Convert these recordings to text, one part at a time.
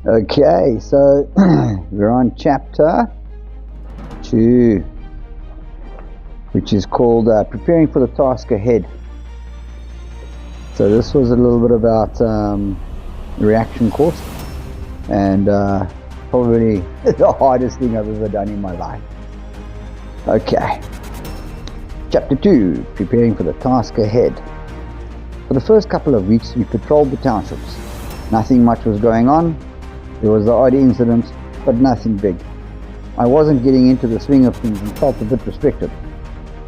Okay, so we're on chapter 2, which is called Preparing for the Task Ahead. So this was a little bit about reaction course, and probably the hardest thing I've ever done in my life. Okay, chapter 2, Preparing for the Task Ahead. For the first couple of weeks we patrolled the townships. Nothing much was going on. There was the odd incident, but nothing big. I wasn't getting into the swing of things and felt a bit restricted.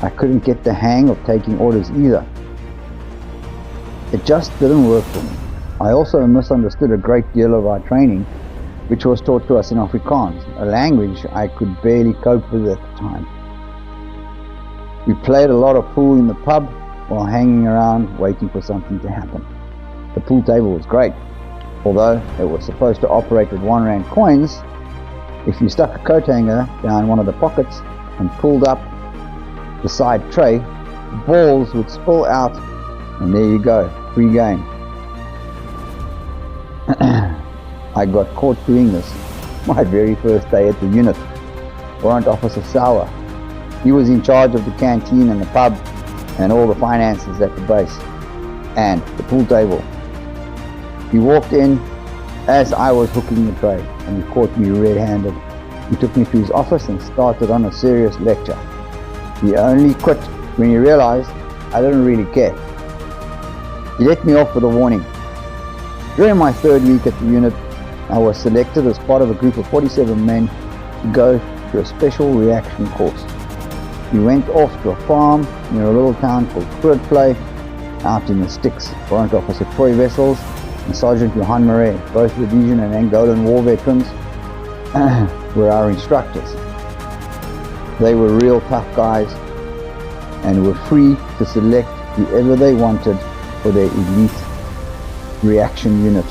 I couldn't get the hang of taking orders either. It just didn't work for me. I also misunderstood a great deal of our training, which was taught to us in Afrikaans, a language I could barely cope with at the time. We played a lot of pool in the pub while hanging around waiting for something to happen. The pool table was great. Although it was supposed to operate with 1 rand coins, if you stuck a coat hanger down one of the pockets and pulled up the side tray, balls would spill out, and there you go, free game. I got caught doing this my very first day at the unit. Warrant Officer Sauer. He was in charge of the canteen and the pub and all the finances at the base and the pool table. He walked in as I was hooking the tray, and he caught me red-handed. He took me to his office and started on a serious lecture. He only quit when he realized I didn't really care. He let me off with a warning. During my 3rd week at the unit, I was selected as part of a group of 47 men to go to a special reaction course. We went off to a farm near a little town called Howarth, out in the sticks. Warrant Officer Troy Wessels and Sergeant Johan Murray, both Rhodesian and Angolan war veterans, were our instructors. They were real tough guys and were free to select whoever they wanted for their elite reaction unit.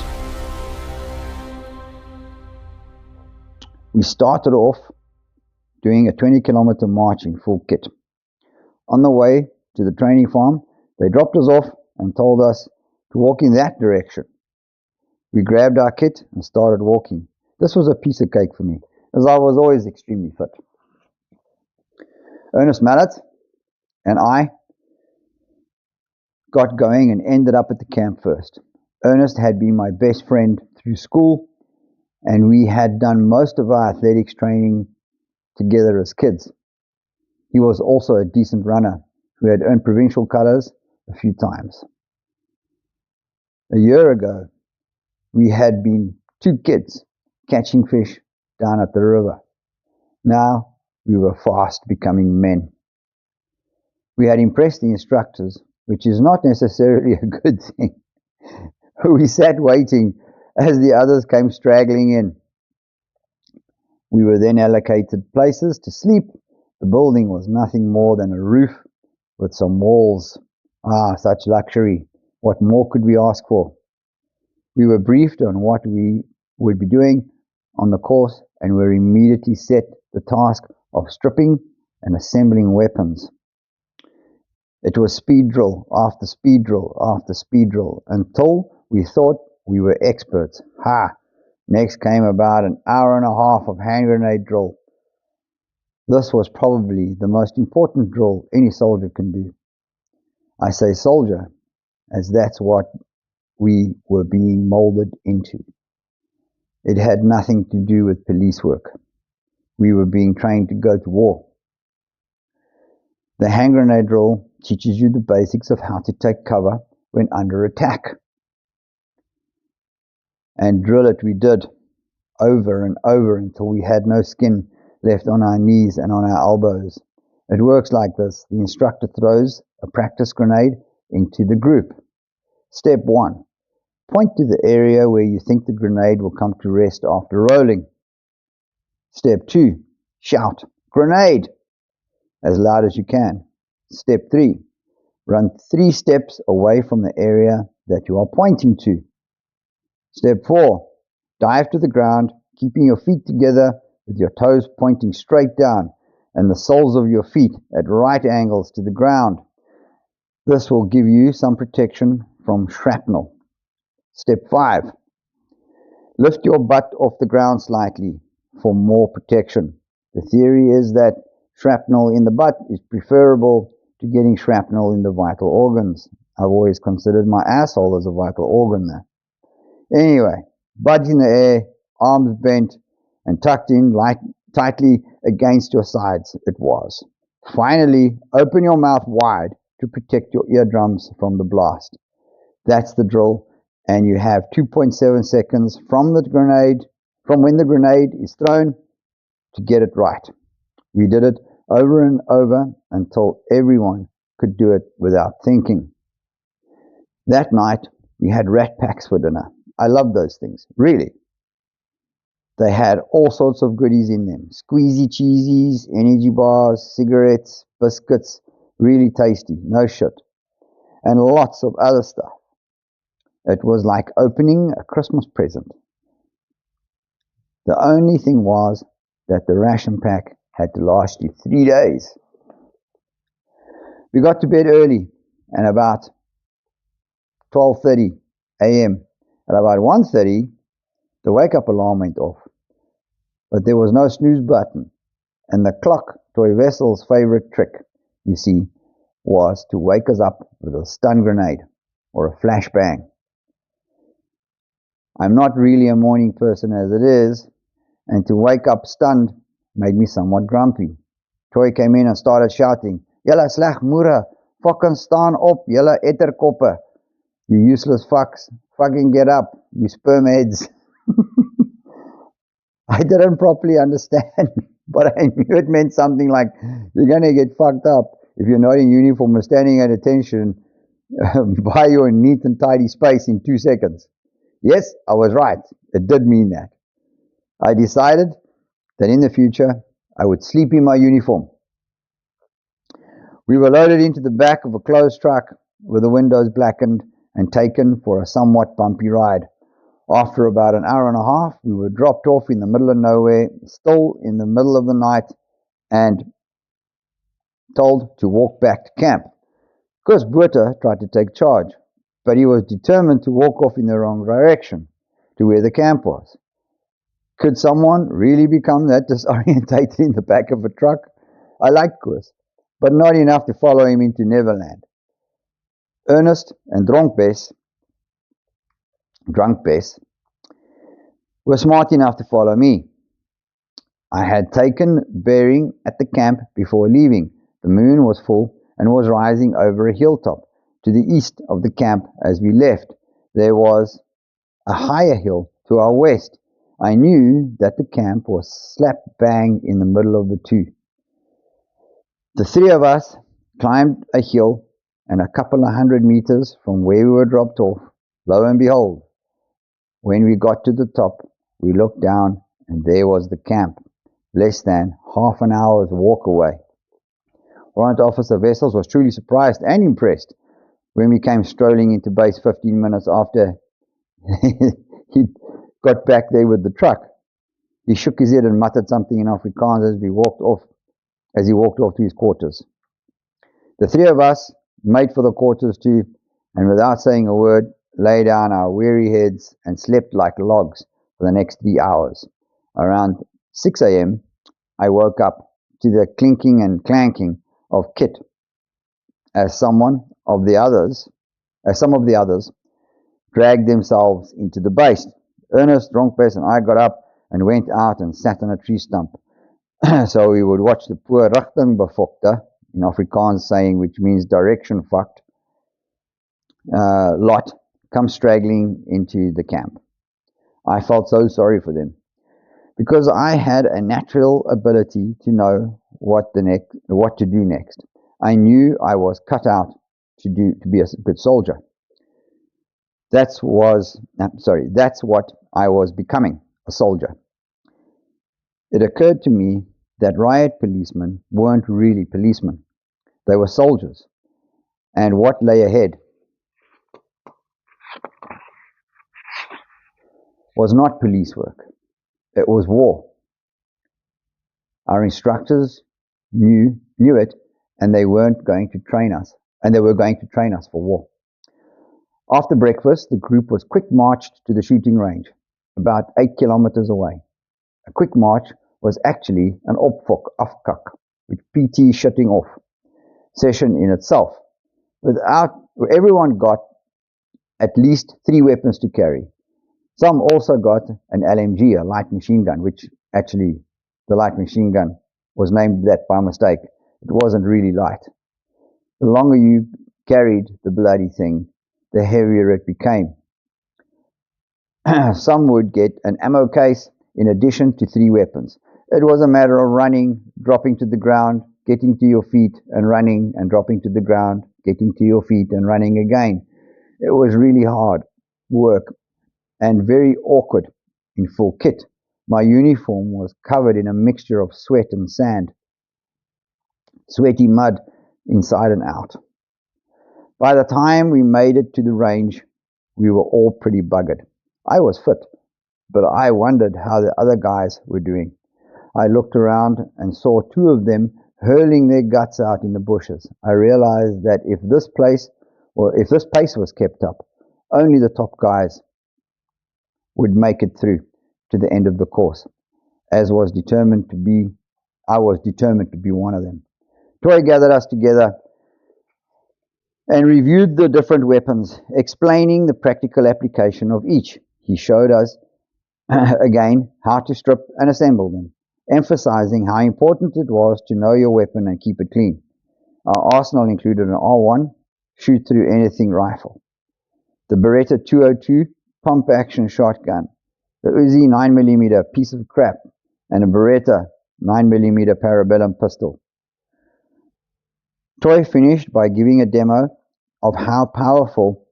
We started off doing a 20-kilometer march in full kit. On the way to the training farm, they dropped us off and told us to walk in that direction. We grabbed our kit and started walking. This was a piece of cake for me, as I was always extremely fit. Ernest Mallet and I got going and ended up at the camp first. Ernest had been my best friend through school, and we had done most of our athletics training together as kids. He was also a decent runner who had earned provincial colours a few times. A year ago, we had been 2 kids catching fish down at the river. Now we were fast becoming men. We had impressed the instructors, which is not necessarily a good thing. We sat waiting as the others came straggling in. We were then allocated places to sleep. The building was nothing more than a roof with some walls. Such luxury. What more could we ask for? We were briefed on what we would be doing on the course, and were immediately set the task of stripping and assembling weapons. It was speed drill after speed drill after speed drill until we thought we were experts. Next came about an hour and a half of hand grenade drill. This was probably the most important drill any soldier can do. I say soldier, as that's what we were being molded into. It had nothing to do with police work. We were being trained to go to war. The hand grenade drill teaches you the basics of how to take cover when under attack. And drill it we did, over and over until we had no skin left on our knees and on our elbows. It works like this. The instructor throws a practice grenade into the group. Step 1. Point to the area where you think the grenade will come to rest after rolling. Step 2. Shout, "Grenade!" as loud as you can. Step 3. Run 3 steps away from the area that you are pointing to. Step 4. Dive to the ground, keeping your feet together with your toes pointing straight down and the soles of your feet at right angles to the ground. This will give you some protection from shrapnel. Step 5. Lift your butt off the ground slightly for more protection. The theory is that shrapnel in the butt is preferable to getting shrapnel in the vital organs. I've always considered my asshole as a vital organ there. Anyway, butt in the air, arms bent and tucked in tightly against your sides it was. Finally, open your mouth wide to protect your eardrums from the blast. That's the drill, and you have 2.7 seconds from when the grenade is thrown to get it right. We did it over and over until everyone could do it without thinking. That night, we had rat packs for dinner. I love those things, really. They had all sorts of goodies in them. Squeezy cheesies, energy bars, cigarettes, biscuits, really tasty, no shit. And lots of other stuff. It was like opening a Christmas present. The only thing was that the ration pack had to last you 3 days. We got to bed early, and about 12:30 a.m. At about 1:30, the wake-up alarm went off. But there was no snooze button, and the clock, Toy Vessel's favorite trick, you see, was to wake us up with a stun grenade or a flashbang. I'm not really a morning person as it is, and to wake up stunned made me somewhat grumpy. Toy came in and started shouting, "Julle sleg moere, fucking staan op, julle etterkoppe. You useless fucks, fucking get up, you sperm heads." I didn't properly understand, but I knew it meant something like, you're going to get fucked up if you're not in uniform or standing at attention by your neat and tidy space in 2 seconds. Yes, I was right. It did mean that. I decided that in the future, I would sleep in my uniform. We were loaded into the back of a closed truck with the windows blackened and taken for a somewhat bumpy ride. After about an hour and a half, we were dropped off in the middle of nowhere, still in the middle of the night, and told to walk back to camp. Because Botha tried to take charge, but he was determined to walk off in the wrong direction, to where the camp was. Could someone really become that disorientated in the back of a truck? I liked Koos, but not enough to follow him into Neverland. Ernest and Drunk Bess were smart enough to follow me. I had taken bearing at the camp before leaving. The moon was full and was rising over a hilltop to the east of the camp as we left. There was a higher hill to our west. I knew that the camp was slap bang in the middle of the two. The three of us climbed a hill, and a couple of 100 meters from where we were dropped off, lo and behold, when we got to the top, we looked down, and there was the camp, less than half an hour's walk away. Warrant Officer Wessels was truly surprised and impressed when we came strolling into base 15 minutes after he got back there with the truck. He shook his head and muttered something in Afrikaans as he walked off to his quarters. The three of us made for the quarters too, and without saying a word, lay down our weary heads and slept like logs for the next 3 hours. Around 6 a.m., I woke up to the clinking and clanking of kit as some of the others dragged themselves into the base. Ernest, Dronkbes, and I got up and went out and sat on a tree stump so we would watch the poor rigting befokte, in Afrikaans saying, which means direction fucked, lot come straggling into the camp. I felt so sorry for them, because I had a natural ability to know what to do next. I knew I was cut out to be a good soldier. That's what I was becoming, a soldier. It occurred to me that riot policemen weren't really policemen. They were soldiers. And what lay ahead was not police work. It was war. Our instructors knew it, and they were going to train us for war. After breakfast, the group was quick marched to the shooting range. about 8 kilometers away. A quick march was actually an afkak, with PT shutting off session in itself. Everyone got at least 3 weapons to carry. Some also got an LMG, a light machine gun, which actually the light machine gun was named that by mistake. It wasn't really light. The longer you carried the bloody thing, the heavier it became. Some would get an ammo case in addition to 3 weapons. It was a matter of running, dropping to the ground, getting to your feet and running, and dropping to the ground, getting to your feet and running again. It was really hard work and very awkward in full kit. My uniform was covered in a mixture of sweat and sand, sweaty mud inside and out. By the time we made it to the range, we were all pretty buggered. I was fit, but I wondered how the other guys were doing. I looked around and saw 2 of them hurling their guts out in the bushes. I realized that if this pace was kept up, only the top guys would make it through to the end of the course, I was determined to be one of them. Toy gathered us together and reviewed the different weapons, explaining the practical application of each. He showed us again how to strip and assemble them, emphasizing how important it was to know your weapon and keep it clean. Our arsenal included an R1 shoot-through-anything rifle, the Beretta 202 pump-action shotgun, the Uzi 9mm piece of crap, and a Beretta 9mm parabellum pistol. Toy finished by giving a demo of how powerful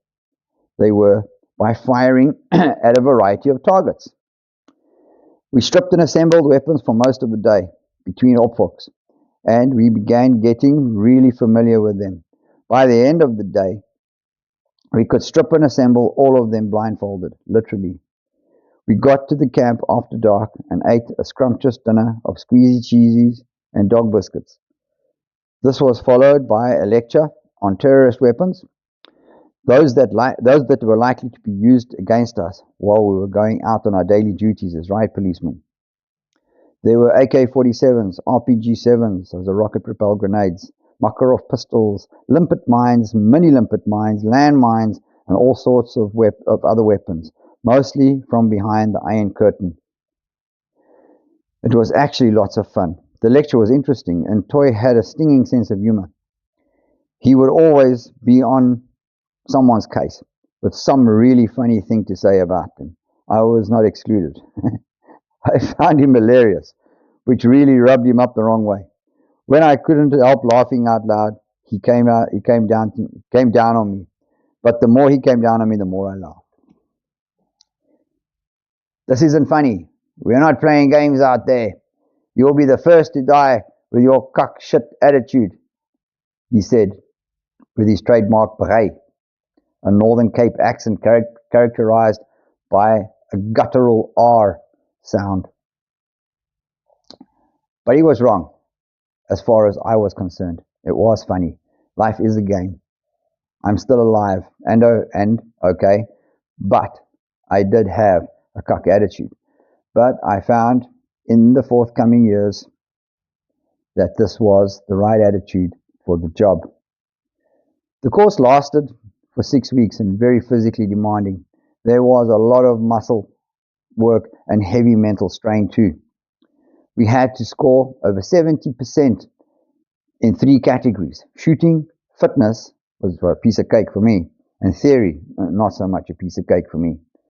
they were by firing at a variety of targets. We stripped and assembled weapons for most of the day between opfolks, and we began getting really familiar with them. By the end of the day, we could strip and assemble all of them blindfolded, literally. We got to the camp after dark and ate a scrumptious dinner of squeezy cheesies and dog biscuits. This was followed by a lecture on terrorist weapons, those that were likely to be used against us while we were going out on our daily duties as riot policemen. There were AK-47s, RPG-7s, those are rocket-propelled grenades, Makarov pistols, limpet mines, mini-limpet mines, land mines, and all sorts of other weapons, mostly from behind the Iron Curtain. It was actually lots of fun. The lecture was interesting, and Toy had a stinging sense of humor. He would always be on someone's case with some really funny thing to say about them. I was not excluded. I found him hilarious, which really rubbed him up the wrong way. When I couldn't help laughing out loud, he came down on me. But the more he came down on me, the more I laughed. This isn't funny. We're not playing games out there. You'll be the first to die with your cuck shit attitude, he said with his trademark beret, a Northern Cape accent characterized by a guttural R sound. But he was wrong, as far as I was concerned. It was funny. Life is a game. I'm still alive and okay, but I did have a cuck attitude. But I found in the forthcoming years that this was the right attitude for the job. The course lasted for 6 weeks and very physically demanding. There was a lot of muscle work and heavy mental strain too. We had to score over 70% in 3 categories. Shooting, fitness was a piece of cake for me, and theory, not so much a piece of cake for me.